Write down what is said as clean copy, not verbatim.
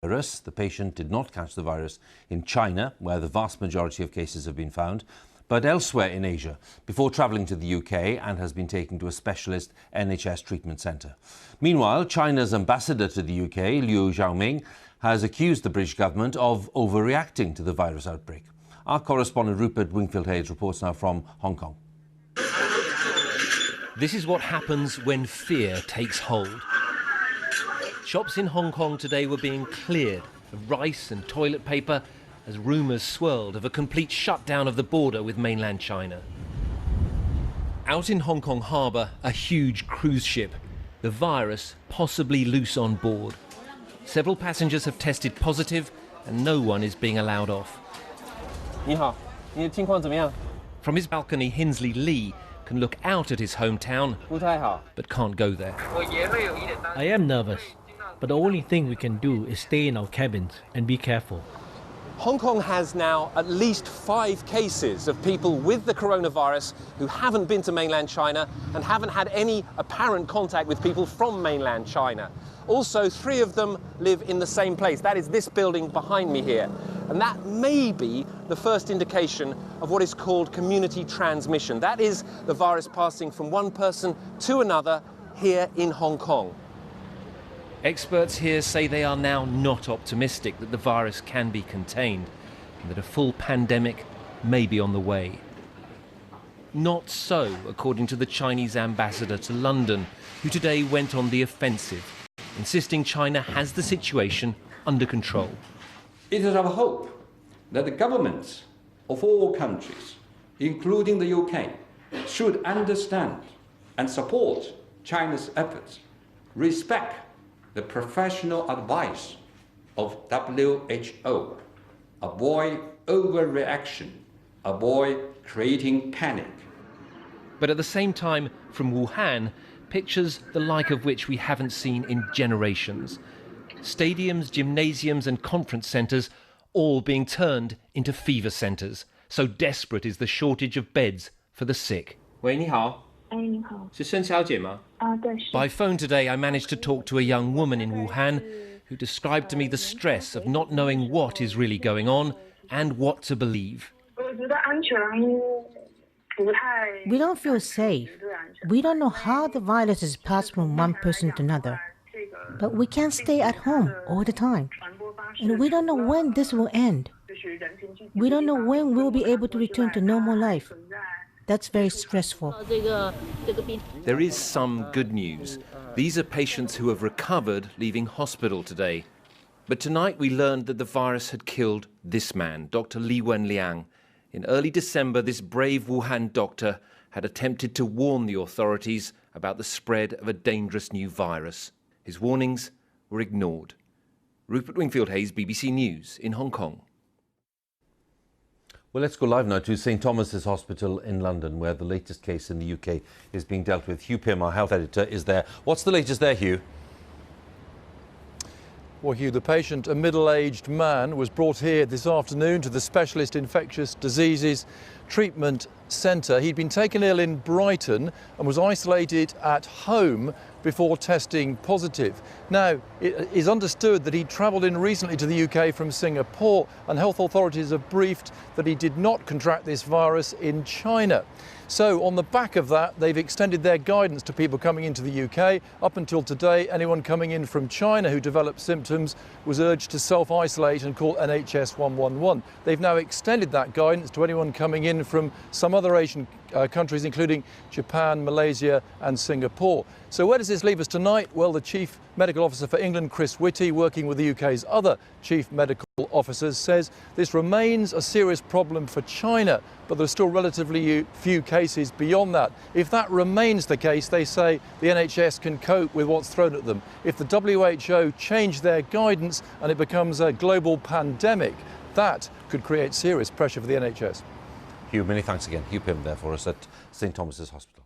virus. The patient did not catch the virus in China, where the vast majority of cases have been found, but elsewhere in Asia, before travelling to the UK, and has been taken to a specialist NHS treatment centre. Meanwhile, China's ambassador to the UK, Liu Xiaoming, has accused the British government of overreacting to the virus outbreak. Our correspondent Rupert Wingfield-Hayes reports now from Hong Kong. This is what happens when fear takes hold. Shops in Hong Kong today were being cleared of rice and toilet paper as rumours swirled of a complete shutdown of the border with mainland China. Out in Hong Kong harbour, a huge cruise ship, the virus possibly loose on board. Several passengers have tested positive and no one is being allowed off. 你好，你的情况怎么样？ From his balcony, Hinsley Lee can look out at his hometown, 不太好。 but can't go there. I am nervous, but the only thing we can do is stay in our cabins and be careful. Hong Kong has now at least 5 cases of people with the coronavirus who haven't been to mainland China and haven't had any apparent contact with people from mainland China. Also, 3 of them live in the same place. That is this building behind me here. And that may be the first indication of what is called community transmission. That is the virus passing from one person to another here in Hong Kong. Experts here say they are now not optimistic that the virus can be contained and that a full pandemic may be on the way. Not so, according to the Chinese ambassador to London, who today went on the offensive, insisting China has the situation under control. It is our hope that the governments of all countries, including the UK, should understand and support China's efforts, respect the professional advice of WHO, avoid overreaction, avoid creating panic. But at the same time, from Wuhan, pictures the like of which we haven't seen in generations. Stadiums, gymnasiums and conference centres all being turned into fever centres. So desperate is the shortage of beds for the sick. 喂，你好。 你好。 是盛小姐吗？ 对，是。 By phone today, I managed to talk to a young woman in Wuhan who described to me the stress of not knowing what is really going on and what to believe. We don't feel safe. We don't know how the virus is passed from one person to another. But we can't stay at home all the time. And we don't know when this will end. We don't know when we'll be able to return to normal life. That's very stressful. There is some good news. These are patients who have recovered, leaving hospital today. But tonight we learned that the virus had killed this man, Dr. Li Wenliang. In early December, this brave Wuhan doctor had attempted to warn the authorities about the spread of a dangerous new virus. His warnings were ignored. Rupert Wingfield-Hayes, BBC News in Hong Kong. Well, let's go live now to St Thomas's Hospital in London, where the latest case in the UK is being dealt with. Hugh Pym, our health editor, is there. What's the latest there, Hugh? Well, Hugh, the patient, a middle-aged man, was brought here this afternoon to the Specialist Infectious Diseases Treatment Centre. He'd been taken ill in Brighton and was isolated at home before testing positive. Now, it is understood that he travelled in recently to the UK from Singapore, and health authorities have briefed that he did not contract this virus in China. So on the back of that, they've extended their guidance to people coming into the UK. Up until today, anyone coming in from China who developed symptoms was urged to self-isolate and call NHS 111. They've now extended that guidance to anyone coming in from some other Asian countries, including Japan, Malaysia and Singapore. So where does this leave us tonight? Well, the Chief Medical Officer for England, Chris Whitty, working with the UK's other Chief Medical Officers, says this remains a serious problem for China, but there's still relatively few cases beyond that. If that remains the case, they say the NHS can cope with what's thrown at them. If the WHO change their guidance and it becomes a global pandemic, that could create serious pressure for the NHS. Hugh, many thanks again. Hugh Pym there for us at St Thomas's Hospital.